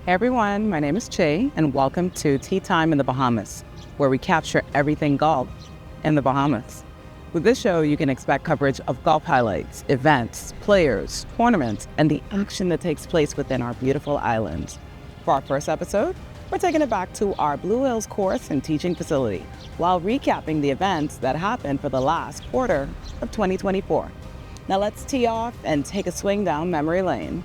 Hey everyone, my name is Che, and welcome to Tea Time in the Bahamas, where we capture everything golf in the Bahamas. With this show, you can expect coverage of golf highlights, events, players, tournaments, and the action that takes place within our beautiful island. For our first episode, we're taking it back to our Blue Hills course and teaching facility, while recapping the events that happened for the last quarter of 2024. Now let's tee off and take a swing down memory lane.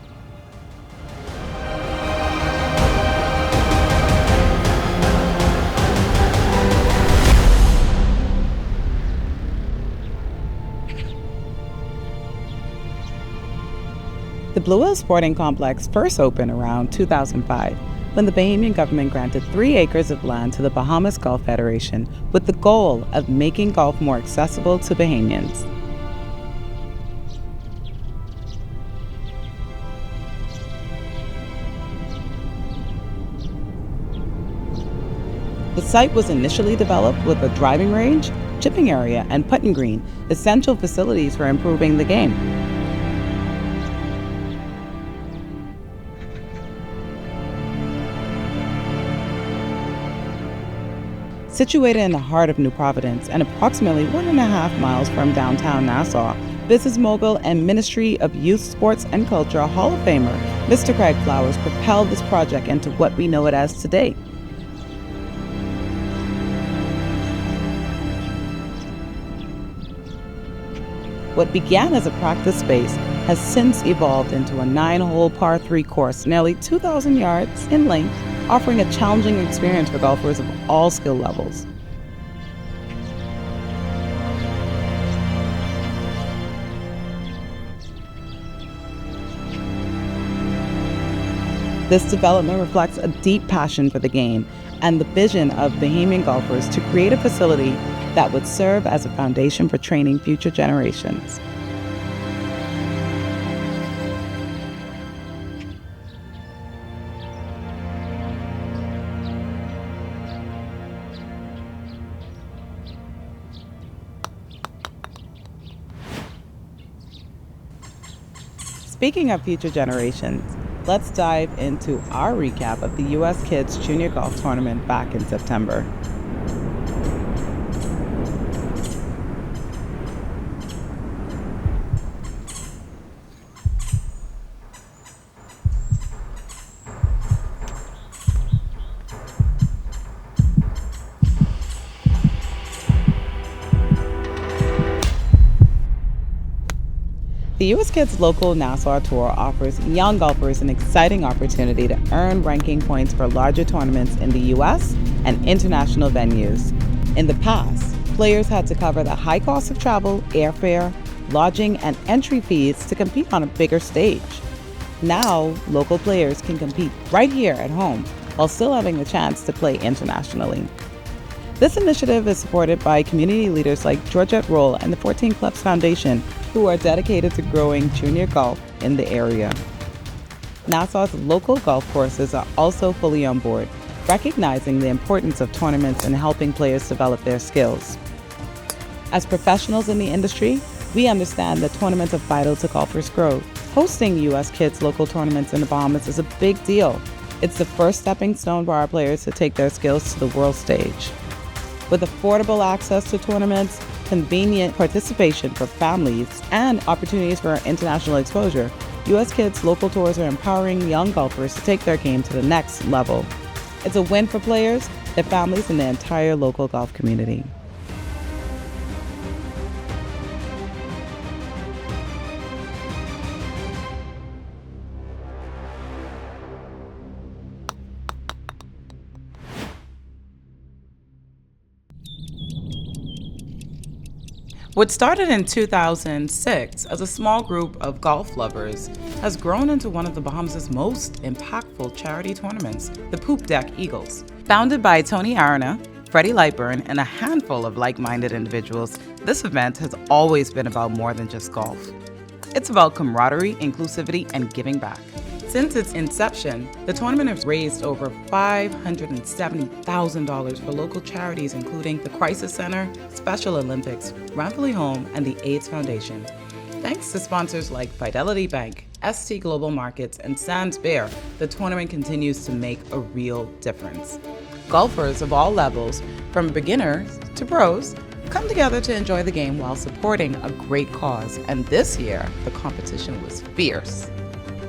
The Blue Hills Sporting Complex first opened around 2005 when the Bahamian government granted 3 acres of land to the Bahamas Golf Federation with the goal of making golf more accessible to Bahamians. The site was initially developed with a driving range, chipping area, and putting green, essential facilities for improving the game. Situated in the heart of New Providence and approximately 1.5 miles from downtown Nassau, business mogul and Ministry of Youth, Sports and Culture Hall of Famer Mr. Craig Flowers propelled this project into what we know it as today. What began as a practice space has since evolved into a 9-hole par 3 course nearly 2,000 yards in length, offering a challenging experience for golfers of all skill levels. This development reflects a deep passion for the game and the vision of Bahamian golfers to create a facility that would serve as a foundation for training future generations. Speaking of future generations, let's dive into our recap of the U.S. Kids Junior Golf Tournament back in September. The U.S. Kids Local Nassau Tour offers young golfers an exciting opportunity to earn ranking points for larger tournaments in the U.S. and international venues. In the past, players had to cover the high cost of travel, airfare, lodging, and entry fees to compete on a bigger stage. Now, local players can compete right here at home while still having the chance to play internationally. This initiative is supported by community leaders like Georgette Roll and the 14 Clubs Foundation, who are dedicated to growing junior golf in the area. Nassau's local golf courses are also fully on board, recognizing the importance of tournaments in helping players develop their skills. As professionals in the industry, we understand that tournaments are vital to golfers' growth. Hosting U.S. Kids local tournaments in the Bahamas is a big deal. It's the first stepping stone for our players to take their skills to the world stage. With affordable access to tournaments, convenient participation for families, and opportunities for international exposure, U.S. Kids local tours are empowering young golfers to take their game to the next level. It's a win for players, their families, and the entire local golf community. What started in 2006 as a small group of golf lovers has grown into one of the Bahamas' most impactful charity tournaments, the Poop Deck Eagles. Founded by Tony Arana, Freddie Lightburn, and a handful of like-minded individuals, this event has always been about more than just golf. It's about camaraderie, inclusivity, and giving back. Since its inception, the tournament has raised over $570,000 for local charities including the Crisis Center, Special Olympics, Ramfully Home, and the AIDS Foundation. Thanks to sponsors like Fidelity Bank, ST Global Markets, and Sands Bear, the tournament continues to make a real difference. Golfers of all levels, from beginners to pros, come together to enjoy the game while supporting a great cause, and this year, the competition was fierce.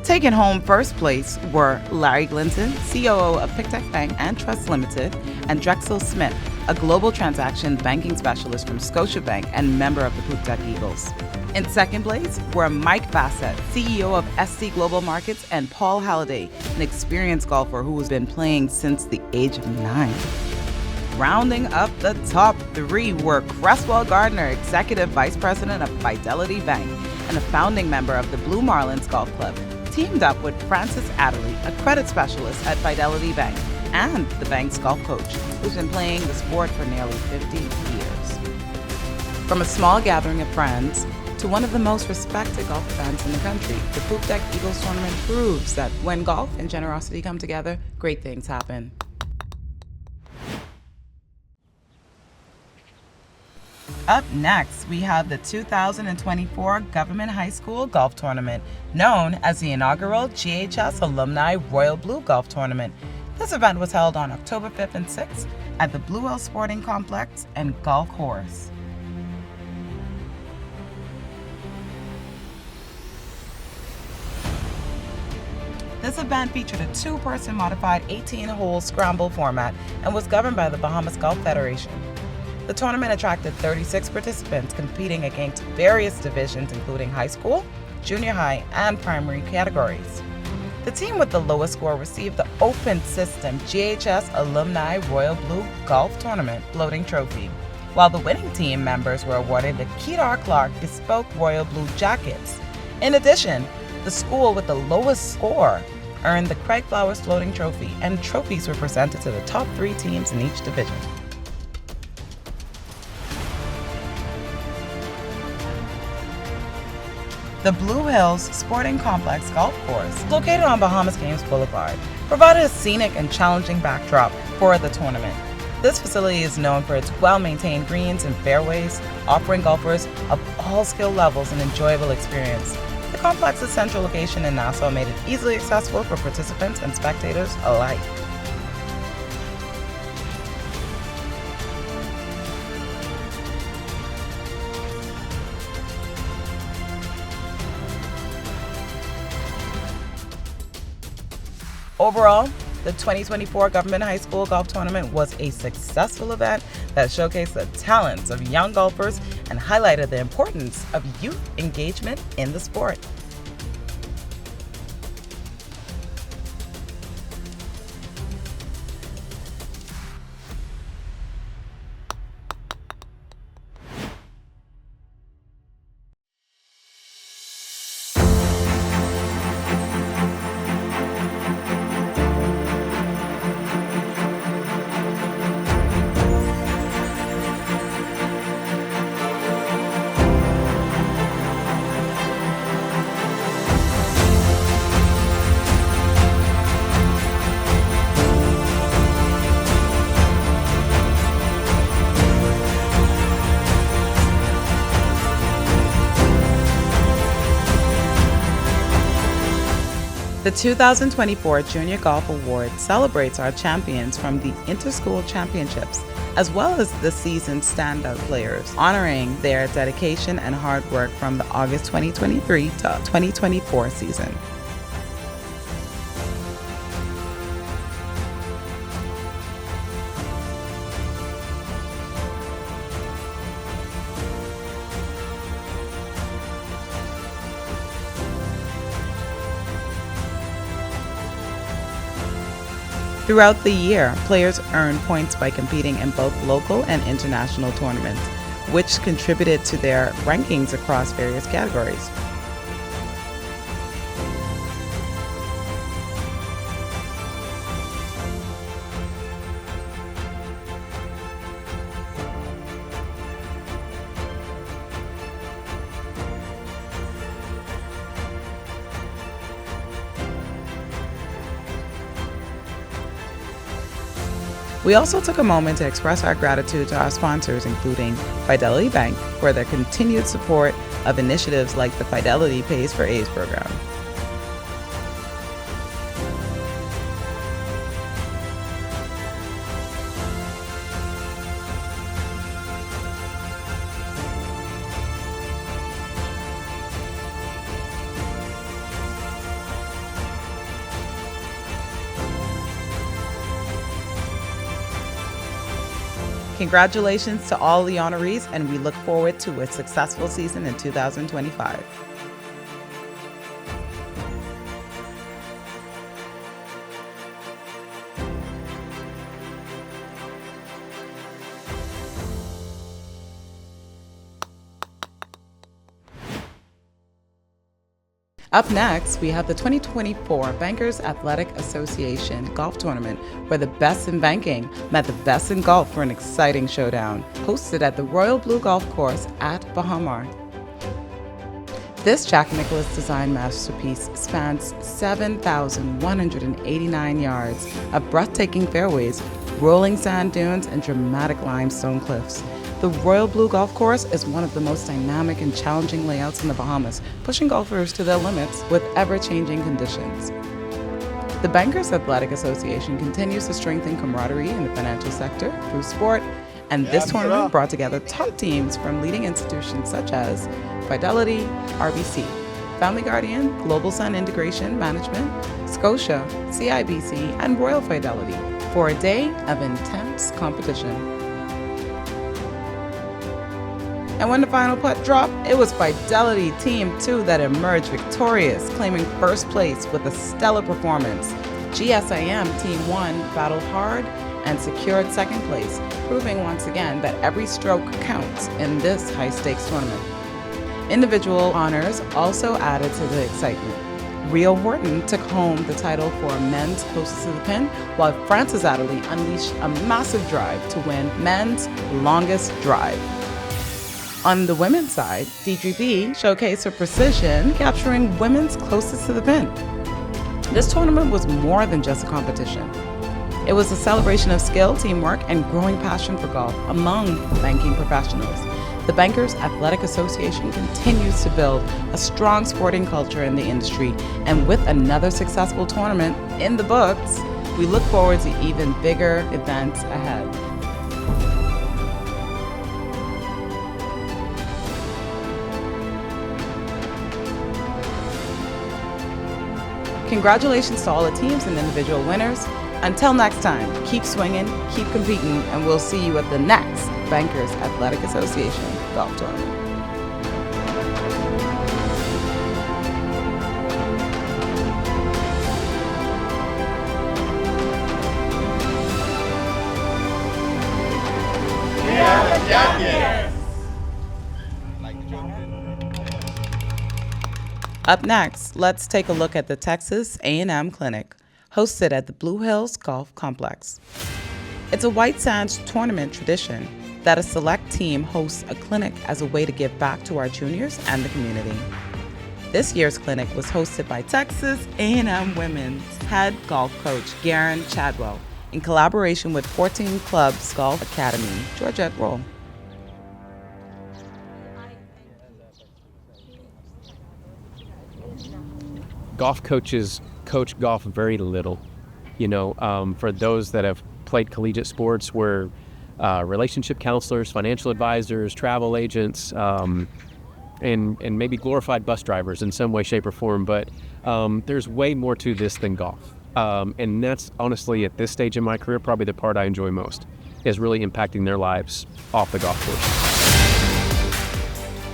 Taking home first place were Larry Glinton, COO of Pictet Bank and Trust Limited, and Drexel Smith, a global transaction banking specialist from Scotiabank and member of the Pictet Eagles. In second place were Mike Bassett, CEO of ST Global Markets, and Paul Halliday, an experienced golfer who has been playing since the age of 9. Rounding up the top 3 were Cresswell Gardner, Executive Vice President of Fidelity Bank and a founding member of the Blue Marlins Golf Club, teamed up with Francis Adderley, a credit specialist at Fidelity Bank and the bank's golf coach, who's been playing the sport for nearly 50 years. From a small gathering of friends to one of the most respected golf events in the country, the Poop Deck Eagles Tournament proves that when golf and generosity come together, great things happen. Up next, we have the 2024 Government High School Golf Tournament, known as the inaugural GHS Alumni Royal Blue Golf Tournament. This event was held on October 5th and 6th at the Blue Hill Sporting Complex and Golf Course. This event featured a 2-person modified 18-hole scramble format and was governed by the Bahamas Golf Federation. The tournament attracted 36 participants competing against various divisions including high school, junior high, and primary categories. The team with the lowest score received the Open System GHS Alumni Royal Blue Golf Tournament floating trophy, while the winning team members were awarded the Kedar Clark Bespoke Royal Blue jackets. In addition, the school with the lowest score earned the Craig Flowers floating trophy, and trophies were presented to the top 3 teams in each division. The Blue Hills Sporting Complex Golf Course, located on Bahamas Games Boulevard, provided a scenic and challenging backdrop for the tournament. This facility is known for its well-maintained greens and fairways, offering golfers of all skill levels an enjoyable experience. The complex's central location in Nassau made it easily accessible for participants and spectators alike. Overall, the 2024 Government High School Golf Tournament was a successful event that showcased the talents of young golfers and highlighted the importance of youth engagement in the sport. The 2024 Junior Golf Award celebrates our champions from the Interschool Championships, as well as the season's standout players, honoring their dedication and hard work from the August 2023 to 2024 season. Throughout the year, players earned points by competing in both local and international tournaments, which contributed to their rankings across various categories. We also took a moment to express our gratitude to our sponsors, including Fidelity Bank, for their continued support of initiatives like the Fidelity Pays for A's program. Congratulations to all the honorees, and we look forward to a successful season in 2025. Up next, we have the 2024 Bankers Athletic Association Golf Tournament, where the best in banking met the best in golf for an exciting showdown, hosted at the Royal Blue Golf Course at Bahamas. This Jack Nicklaus design masterpiece spans 7,189 yards of breathtaking fairways, rolling sand dunes, and dramatic limestone cliffs. The Royal Blue Golf Course is one of the most dynamic and challenging layouts in the Bahamas, pushing golfers to their limits with ever-changing conditions. The Bankers Athletic Association continues to strengthen camaraderie in the financial sector through sport, and this tournament brought together top teams from leading institutions such as Fidelity, RBC, Family Guardian, Global Sun Integration Management, Scotia, CIBC, and Royal Fidelity for a day of intense competition. And when the final putt dropped, it was Fidelity Team 2 that emerged victorious, claiming first place with a stellar performance. GSIM Team 1 battled hard and secured second place, proving once again that every stroke counts in this high-stakes tournament. Individual honors also added to the excitement. Rio Horton took home the title for men's closest to the pin, while Francis Adderley unleashed a massive drive to win men's longest drive. On the women's side, Deidre B showcased her precision, capturing women's closest to the pin. This tournament was more than just a competition. It was a celebration of skill, teamwork, and growing passion for golf among banking professionals. The Bankers Athletic Association continues to build a strong sporting culture in the industry, and with another successful tournament in the books, we look forward to even bigger events ahead. Congratulations to all the teams and individual winners. Until next time, keep swinging, keep competing, and we'll see you at the next Bankers Athletic Association Golf Tournament. Up next, let's take a look at the Texas A&M Clinic, hosted at the Blue Hills Golf Complex. It's a White Sands tournament tradition that a select team hosts a clinic as a way to give back to our juniors and the community. This year's clinic was hosted by Texas A&M women's head golf coach Garen Chadwell in collaboration with 14 Clubs Golf Academy, Georgette Roll. Golf coaches coach golf very little. For those that have played collegiate sports, we're relationship counselors, financial advisors, travel agents, and maybe glorified bus drivers in some way, shape, or form. But there's way more to this than golf. And that's honestly, at this stage in my career, probably the part I enjoy most, is really impacting their lives off the golf course.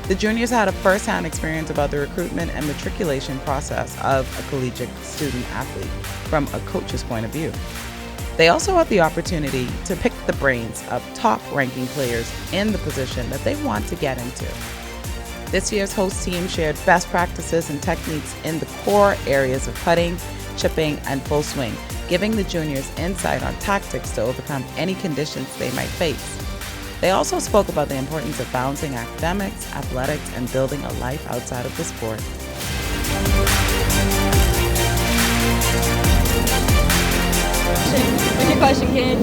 The juniors had a first-hand experience about the recruitment and matriculation process of a collegiate student athlete from a coach's point of view. They also had the opportunity to pick the brains of top-ranking players in the position that they want to get into. This year's host team shared best practices and techniques in the core areas of putting, chipping, and full swing, giving the juniors insight on tactics to overcome any conditions they might face. They also spoke about the importance of balancing academics, athletics, and building a life outside of the sport. What's your question, kid?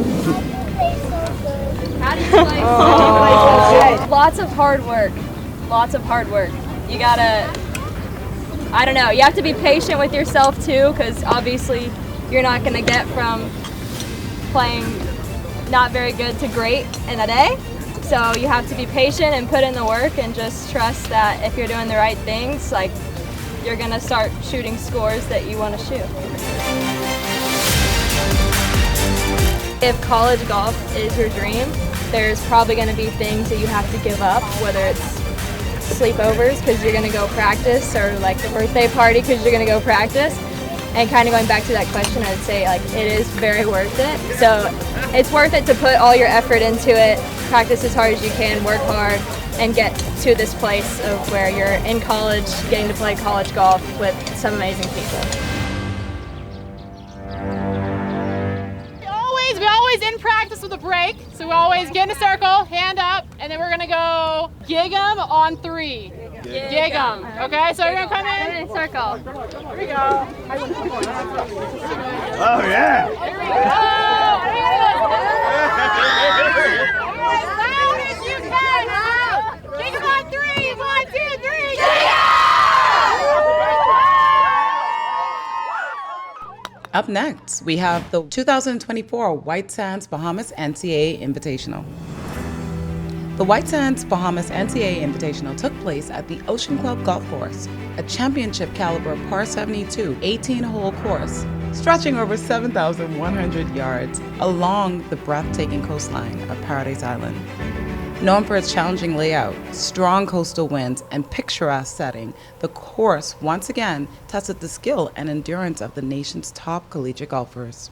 How do you play so good? Lots of hard work. Lots of hard work. you gotta, I don't know, you have to be patient with yourself too, because obviously you're not gonna get from playing not very good to great in a day. So you have to be patient and put in the work and just trust that if you're doing the right things, like, you're gonna start shooting scores that you want to shoot. If college golf is your dream, there's probably gonna be things that you have to give up, whether it's sleepovers because you're gonna go practice, or like the birthday party because you're gonna go practice. And kind of going back to that question, I'd say like it is very worth it. So it's worth it to put all your effort into it, practice as hard as you can, work hard, and get to this place of where you're in college, getting to play college golf with some amazing people. We always in practice with a break, so we always get in a circle, hand up, and then we're gonna go gig 'em on 3. Gig 'em. Okay, so we're gonna come in circle. Here we go. Oh yeah. Here we go. As loud as you can. Gig 'em on 3. 1, 2, 3. Up next, we have the 2024 White Sands Bahamas NCAA Invitational. The White Sands Bahamas NCAA Invitational took place at the Ocean Club Golf Course, a championship caliber par 72 18-hole course stretching over 7,100 yards along the breathtaking coastline of Paradise Island. Known for its challenging layout, strong coastal winds, and picturesque setting, the course once again tested the skill and endurance of the nation's top collegiate golfers.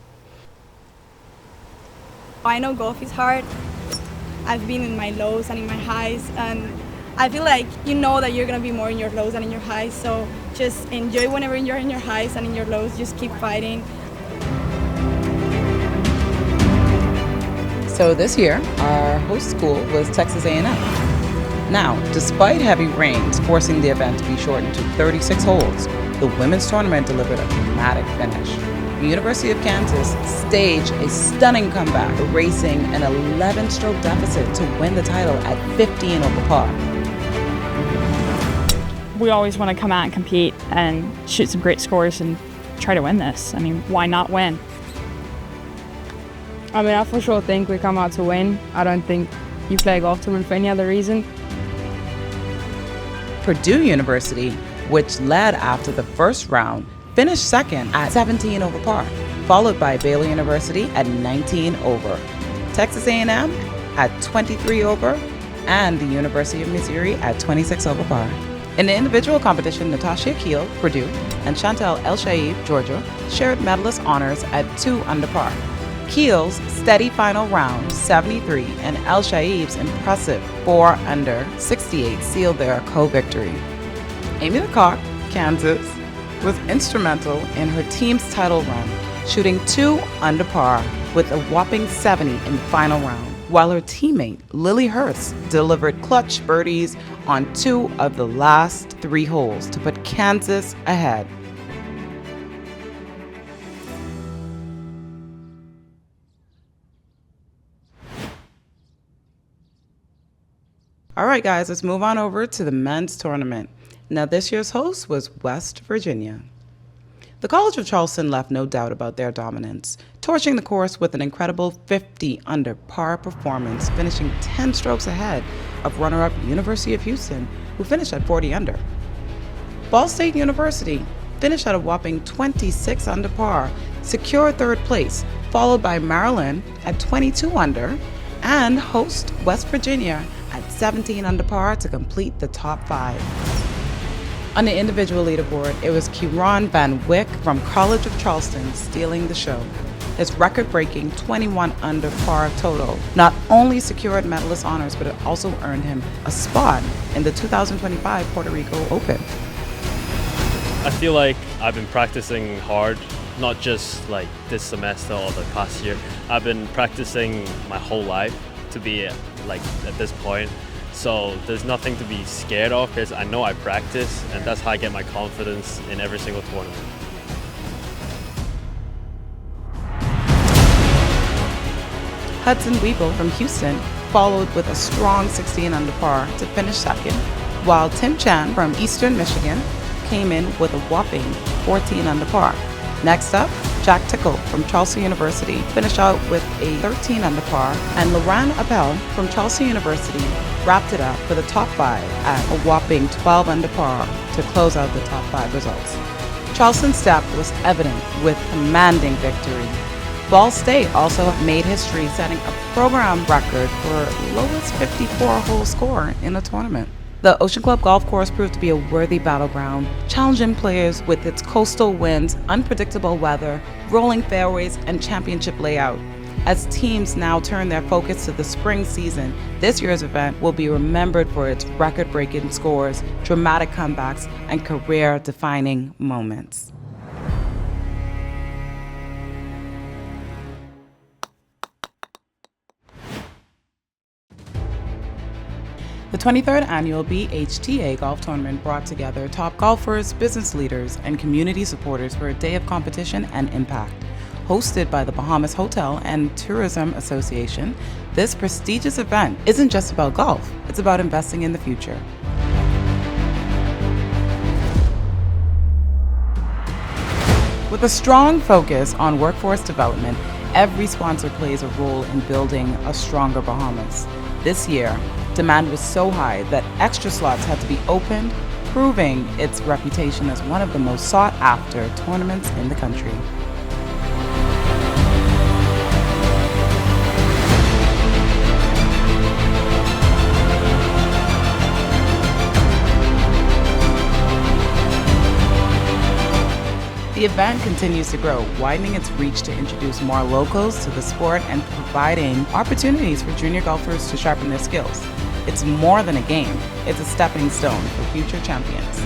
I know golf is hard. I've been in my lows and in my highs, and I feel like you know that you're going to be more in your lows than in your highs, so just enjoy whenever you're in your highs, and in your lows, just keep fighting. So this year, our host school was Texas A&M. Now, despite heavy rains forcing the event to be shortened to 36 holes, the women's tournament delivered a dramatic finish. The University of Kansas staged a stunning comeback, erasing an 11-stroke deficit to win the title at 15 over par. We always want to come out and compete and shoot some great scores and try to win this. I mean, why not win? I mean, I for sure think we come out to win. I don't think you play golf to win for any other reason. Purdue University, which led after the first round, finished second at 17 over par, followed by Baillou University at 19 over, Texas A&M at 23 over, and the University of Missouri at 26 over par. In the individual competition, Natasha Keel, Purdue, and Chantel El-Shaib, Georgia, shared medalist honors at 2 under par. Keel's steady final round, 73, and El-Shaib's impressive 4 under, 68 sealed their co-victory. Amy LeCoq, Kansas, was instrumental in her team's title run, shooting 2 under par with a whopping 70 in the final round, while her teammate Lily Hurst delivered clutch birdies on 2 of the last 3 holes to put Kansas ahead. All right, guys, let's move on over to the men's tournament. Now, this year's host was West Virginia. The College of Charleston left no doubt about their dominance, torching the course with an incredible 50 under par performance, finishing 10 strokes ahead of runner-up University of Houston, who finished at 40 under. Ball State University finished at a whopping 26 under par, secured third place, followed by Maryland at 22 under, and host West Virginia at 17 under par to complete the top 5. On the individual leaderboard, it was Kieran Van Wyck from College of Charleston stealing the show. His record-breaking 21 under par total not only secured medalist honors, but it also earned him a spot in the 2025 Puerto Rico Open. I feel like I've been practicing hard, not just like this semester or the past year. I've been practicing my whole life to be like at this point. So there's nothing to be scared of because I know I practice, and that's how I get my confidence in every single tournament. Hudson Weeble from Houston followed with a strong 16 under par to finish second, while Tim Chan from Eastern Michigan came in with a whopping 14 under par. Next up, Jack Tickle from Charleston University finished out with a 13 under par, and Laurent Appel from Charleston University wrapped it up for the top 5 at a whopping 12 under par to close out the top 5 results. Charleston's step was evident with commanding victory. Ball State also made history, setting a program record for lowest 54-hole score in a tournament. The Ocean Club Golf Course proved to be a worthy battleground, challenging players with its coastal winds, unpredictable weather, rolling fairways, and championship layout. As teams now turn their focus to the spring season, this year's event will be remembered for its record-breaking scores, dramatic comebacks, and career-defining moments. The 23rd annual BHTA Golf Tournament brought together top golfers, business leaders, and community supporters for a day of competition and impact. Hosted by the Bahamas Hotel and Tourism Association, this prestigious event isn't just about golf, it's about investing in the future. With a strong focus on workforce development, every sponsor plays a role in building a stronger Bahamas. This year, demand was so high that extra slots had to be opened, proving its reputation as one of the most sought-after tournaments in the country. The event continues to grow, widening its reach to introduce more locals to the sport and providing opportunities for junior golfers to sharpen their skills. It's more than a game, it's a stepping stone for future champions.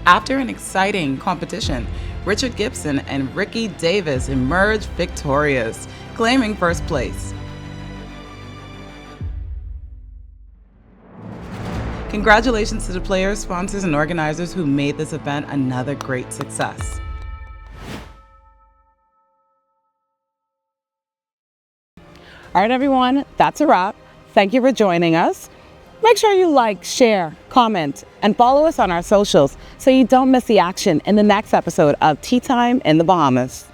After an exciting competition, Richard Gibson and Ricky Davis emerged victorious, claiming first place. Congratulations to the players, sponsors, and organizers who made this event another great success. All right, everyone, that's a wrap. Thank you for joining us. Make sure you like, share, comment, and follow us on our socials so you don't miss the action in the next episode of Tea Time in the Bahamas.